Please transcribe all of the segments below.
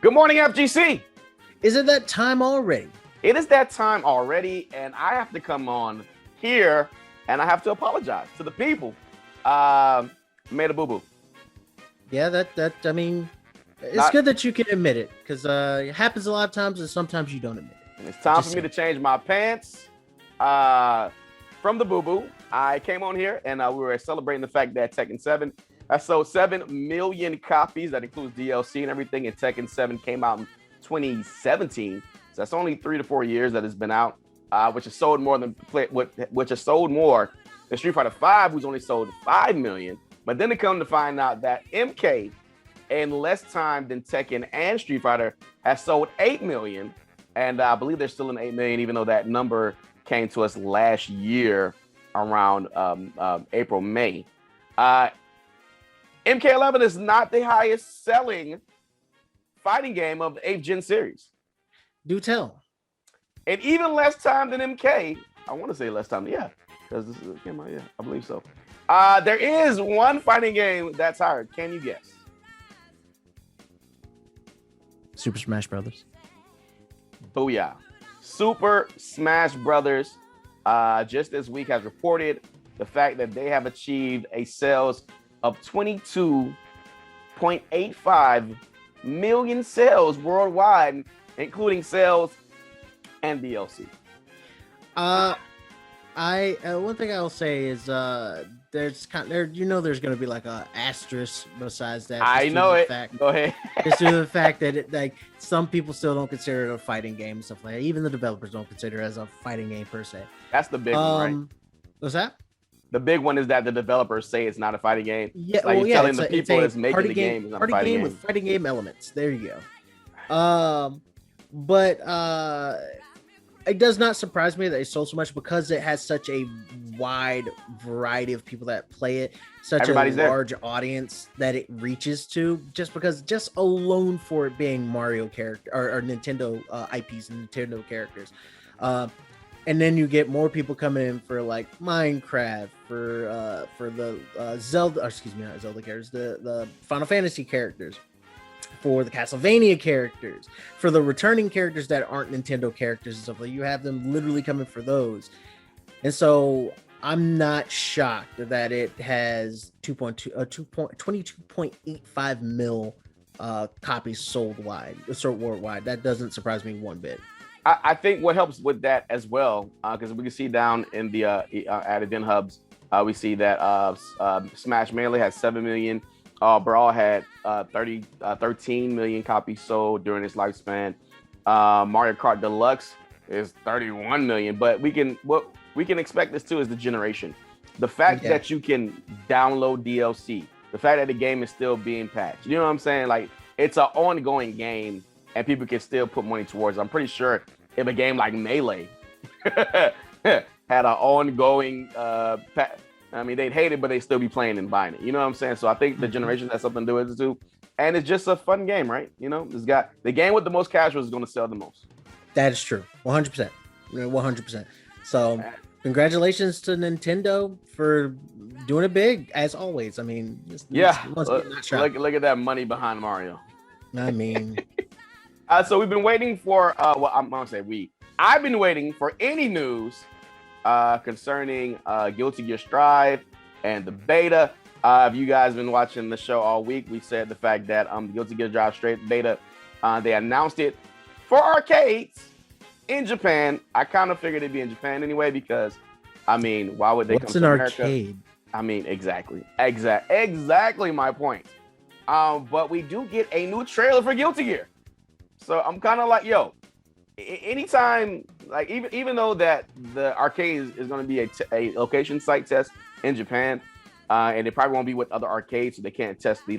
Good morning, FGC. Is it that time already? It is that time already, and I have to come on here and I have to apologize to the people. Made a boo-boo. Yeah, I mean, it's good that you can admit it, because it happens a lot of times, and sometimes you don't admit it. And it's time for me to change my pants from the boo-boo. I came on here and we were celebrating the fact that Tekken 7 sold 7 million copies. That includes DLC and everything. And Tekken 7 came out in 2017. So that's only 3 to 4 years that it's been out, which has sold more than Street Fighter 5, who's only sold 5 million. But then it come to find out that MK, in less time than Tekken and Street Fighter, has sold 8 million. And I believe they're still in 8 million, even though that number came to us last year around April, May. MK11 is not the highest selling fighting game of the 8th gen series. Do tell. And even less time than MK. I want to say less time. Yeah, because this is came out. Yeah, I believe so. There is one fighting game that's higher. Can you guess? Super Smash Brothers. Booyah. Super Smash Brothers just this week has reported the fact that they have achieved a sales of 22.85 million sales worldwide, including sales and DLC. One thing I'll say is there's there's going to be like a asterisk besides that. I know it. Go ahead. Just due to the fact that some people still don't consider it a fighting game and stuff like that. Even the developers don't consider it as a fighting game per se. That's the big one, right? What's that? The big one is that the dedevelopers say it's not a fighting game. Yeah, telling the people that's making the game is not a fighting game with fighting game elements. There you go. But it does not surprise me that it sold so much, because it has such a wide variety of people that play it, such a large audience that it reaches to, just alone for it being Mario character or Nintendo IPs and Nintendo characters. And then you get more people coming in for like Minecraft, for the Zelda, not Zelda characters, the Final Fantasy characters, for the Castlevania characters, for the returning characters that aren't Nintendo characters and stuff. Like, you have them literally coming for those. And so I'm not shocked that it has 22.85 mil copies sold worldwide. That doesn't surprise me one bit. I think what helps with that as well, because we can see down in the at event hubs, we see that Smash Melee has 7 million. Brawl had 13 million copies sold during its lifespan. Mario Kart Deluxe is 31 million. But what we can expect this too is the generation. The fact that you can download DLC, the fact that the game is still being patched. You know what I'm saying? Like, it's an ongoing game, and people can still put money towards it. I'm pretty sure if a game like Melee had an ongoing they'd hate it, but they'd still be playing and buying it. You know what I'm saying? So I think the generation has something to do with it too. And it's just a fun game, right? You know, the game with the most casuals is going to sell the most. That is true. 100%. 100%. So congratulations to Nintendo for doing it big, as always. I mean, look at that money behind Mario. I mean, so we've been waiting for, I've been waiting for any news concerning Guilty Gear Strive and the beta. If you guys been watching the show all week, we said the fact that Guilty Gear Strive Straight beta, they announced it for arcades in Japan. I kind of figured it'd be in Japan anyway, because why would they come to America? Arcade? Exactly my point. But we do get a new trailer for Guilty Gear, so I'm kind of like, anytime, like, even though that the arcade is going to be a location site test in Japan, and it probably won't be with other arcades, so they can't test the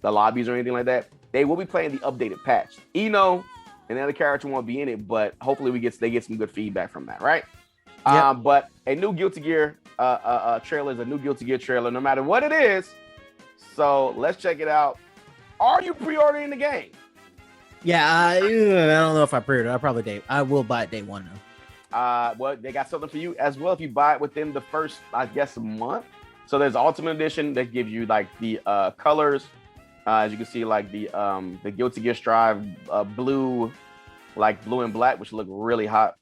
lobbies or anything like that. They will be playing the updated patch. Eno and the other character won't be in it, but hopefully they get some good feedback from that, right? Yep. But a new Guilty Gear trailer is a new Guilty Gear trailer, no matter what it is. So let's check it out. Are you pre-ordering the game? Yeah, I don't know if I pre-order. I will buy it day one though. Well, they got something for you as well if you buy it within the first, month. So there's Ultimate Edition that gives you like the colors As you can see, like the Guilty Gear Strive blue, like blue and black, which look really hot.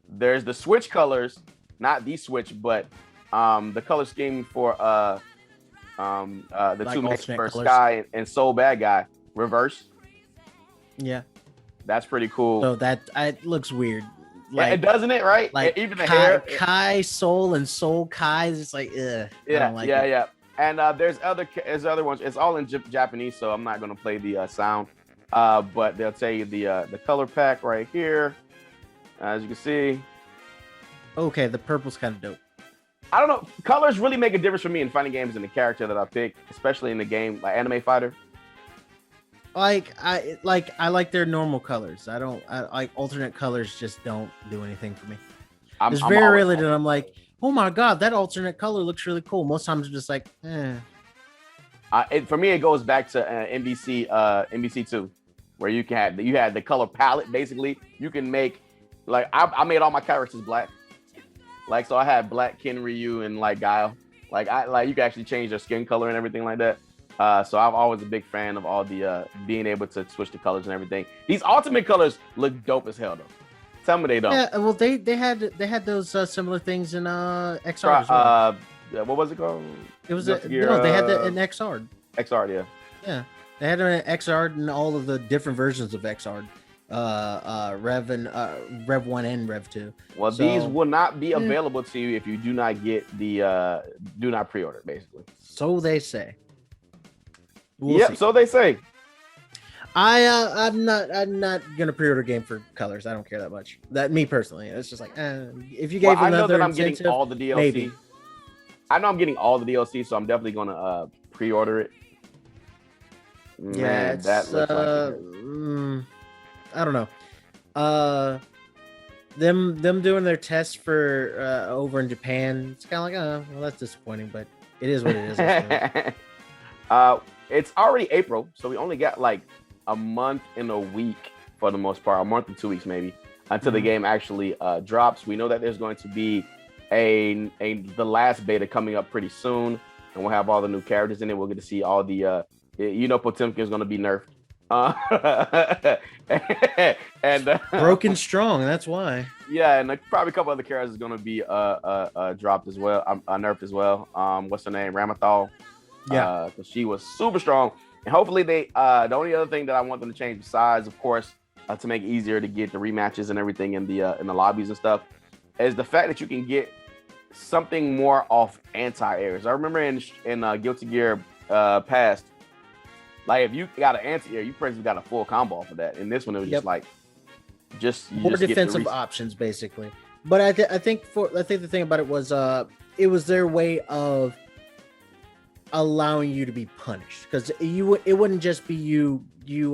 There's the Switch colors, not the Switch, but the color scheme for the Like two main alternate for colors. Sky and Soul Bad Guy reverse. Yeah. That's pretty cool. So that it looks weird. It doesn't it, right? Like Even the hair. Kai Soul and Soul Kai is just like, ugh. I don't like it. Yeah. And there's other ones. It's all in Japanese, so I'm not gonna play the sound. But they'll tell you the color pack right here, as you can see. Okay, the purple's kind of dope. I don't know. Colors really make a difference for me in fighting games and the character that I pick, especially in the game like Anime Fighter. I like their normal colors. I like alternate colors just don't do anything for me. It's very rarely that I'm like, oh my god, that alternate color looks really cool. Most times I'm just like, eh. For me, it goes back to NBC 2, where you had the color palette. Basically, you can make like I made all my characters black. Like, so I had black Ken, Ryu, and like Guile. Like you can actually change their skin color and everything like that. So I'm always a big fan of all the being able to switch the colors and everything. These ultimate colors look dope as hell though. Tell me they don't. Yeah, well they had those similar things in XR as well. What was it called? It was they had that in XR. XR, yeah. Yeah, they had it in XR and all of the different versions of XR. Rev and Rev 1 and Rev 2. Well, these will not be available to you if you do not get the do not pre-order, basically. So they say. We'll see. So they say. I'm not gonna pre-order a game for colors. I don't care that much. That me personally, it's just like if you gave I know another that I'm getting all the DLC. Maybe. I know I'm getting all the DLC, so I'm definitely gonna pre-order it. Man, that looks like I don't know. Them doing their tests for over in Japan, it's kind of like, well, that's disappointing, but it is what it is. It's already April, so we only got like a month and a week for the most part, a month and 2 weeks maybe, until the game actually drops. We know that there's going to be the last beta coming up pretty soon, and we'll have all the new characters in it. We'll get to see all the Potemkin is going to be nerfed. And broken strong, that's why. Yeah, and probably a couple other characters is going to be dropped as well, nerfed as well. What's her name? Ramathal. Yeah, because she was super strong, and hopefully they. The only other thing that I want them to change, besides, of course, to make it easier to get the rematches and everything in the lobbies and stuff, is the fact that you can get something more off anti-airs. I remember in Guilty Gear Past, like if you got an anti-air, you pretty much got a full combo off of that. In this one, it was just like more defensive options basically. But I think the thing about it was their way of allowing you to be punished, because it wouldn't just be you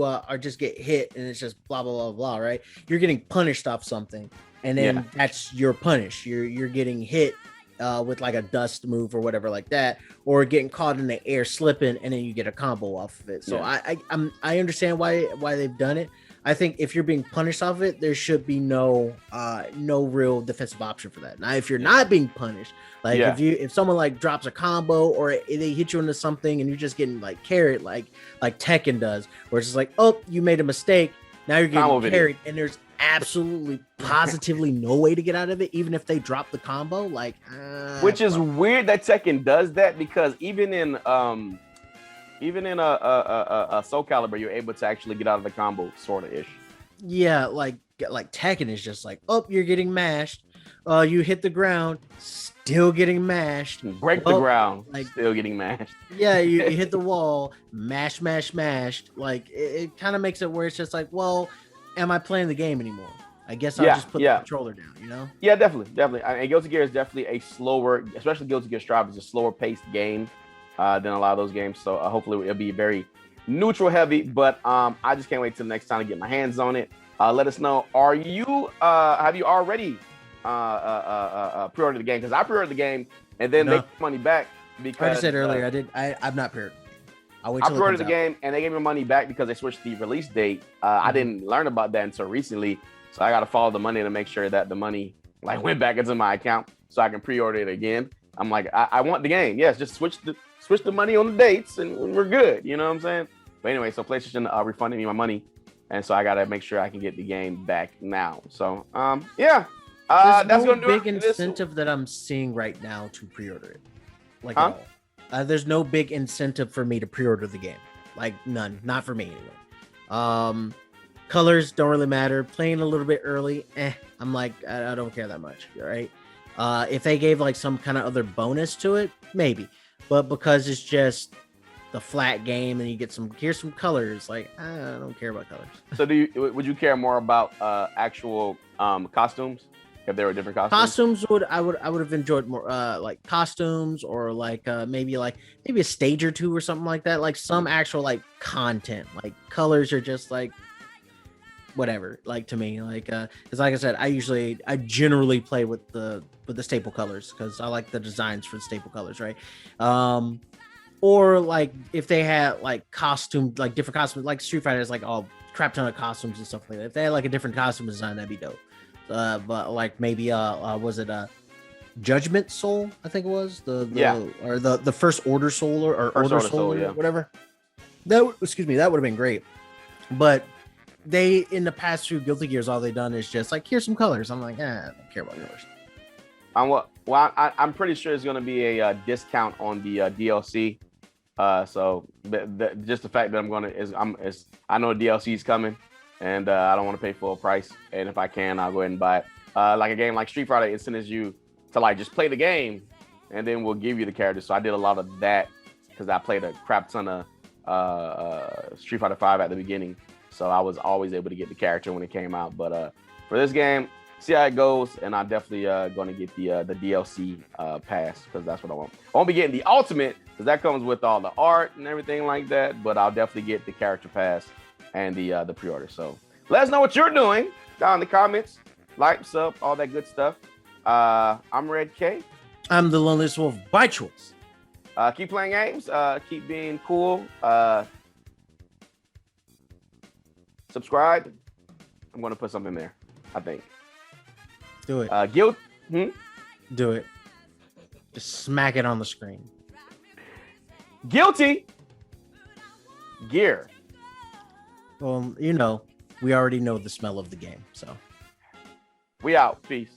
are just get hit and it's just blah blah blah blah, right? You're getting punished off something, and then that's your punish. You're getting hit with like a dust move or whatever like that, or getting caught in the air slipping, and then you get a combo off of it. So I understand why they've done it. I think if you're being punished off of it, there should be no real defensive option for that. Now, if you're not being punished, like if someone like drops a combo or they hit you into something and you're just getting like carried, like Tekken does, where it's just like, oh, you made a mistake, now you're getting carried, and there's absolutely positively no way to get out of it, even if they drop the combo. Like, which is weird that Tekken does that, because even in a Soul Calibur, you're able to actually get out of the combo, sort of ish. Yeah, like Tekken is just like, oh, you're getting mashed. You hit the ground, still getting mashed. Break the ground, like still getting mashed. Yeah, you hit the wall, mashed. Like it kind of makes it where it's just like, well, am I playing the game anymore? I guess I'll just put the controller down, you know? Yeah, definitely. I mean, Guilty Gear is definitely a slower, especially Guilty Gear Strive is a slower paced game than a lot of those games. So hopefully it'll be very neutral heavy, but I just can't wait till the next time to get my hands on it. Let us know. Have you already pre-ordered the game? Because I pre-ordered the game and then they gave money back because like I said earlier, I've not pre-ordered. I pre-ordered the game and they gave me money back because they switched the release date. I didn't learn about that until recently, so I got to follow the money to make sure that the money like went back into my account so I can pre-order it again. I'm like, I want the game. Yes, just switch switch the money on the dates, and we're good. You know what I'm saying? But anyway, so PlayStation refunded me my money, and so I gotta make sure I can get the game back now. So yeah, There's that's no gonna do big it. incentive that I'm seeing right now to pre-order it, like Huh? at all. There's no big incentive for me to pre-order the game, like none, not for me anyway. Colors don't really matter. Playing a little bit early, I'm like, I don't care that much, right? If they gave like some kind of other bonus to it, maybe, but because it's just the flat game and you get here's some colors, like I don't care about colors. So would you care more about actual costumes if there were different Costumes I would have enjoyed more, like costumes, or like maybe a stage or two or something like that, like some actual like content. Like colors are just like whatever, like to me, like because like I said, I generally play with the staple colors because I like the designs for the staple colors, right? Or like if they had like different costumes, like Street Fighter has like all crap ton of costumes and stuff like that. If they had like a different costume design, that'd be dope. But like maybe was it Judgment Soul? I think it was the First Order Soul or Order Soul, or whatever. That would have been great. But they, in the past few Guilty Gears, all they've done is just like, here's some colors. I'm like, I don't care about colors. I'm pretty sure it's going to be a discount on the DLC. So just the fact that I know DLC is coming, and I don't want to pay full price. And if I can, I'll go ahead and buy it. Like a game like Street Fighter, it sends you to like just play the game, and then we'll give you the characters. So I did a lot of that because I played a crap ton of Street Fighter 5 at the beginning. So I was always able to get the character when it came out. But for this game, see how it goes, and I'm definitely going to get the DLC pass because that's what I want. I won't be getting the Ultimate because that comes with all the art and everything like that, but I'll definitely get the character pass and the pre-order. So let us know what you're doing down in the comments. Like, sub, all that good stuff. I'm Red K. I'm the Loneliest Wolf by choice. Keep playing games. Keep being cool. Subscribe. I'm going to put something there, I think. Do it. Do it. Just smack it on the screen. Guilty Gear. Well, we already know the smell of the game, so. We out. Peace.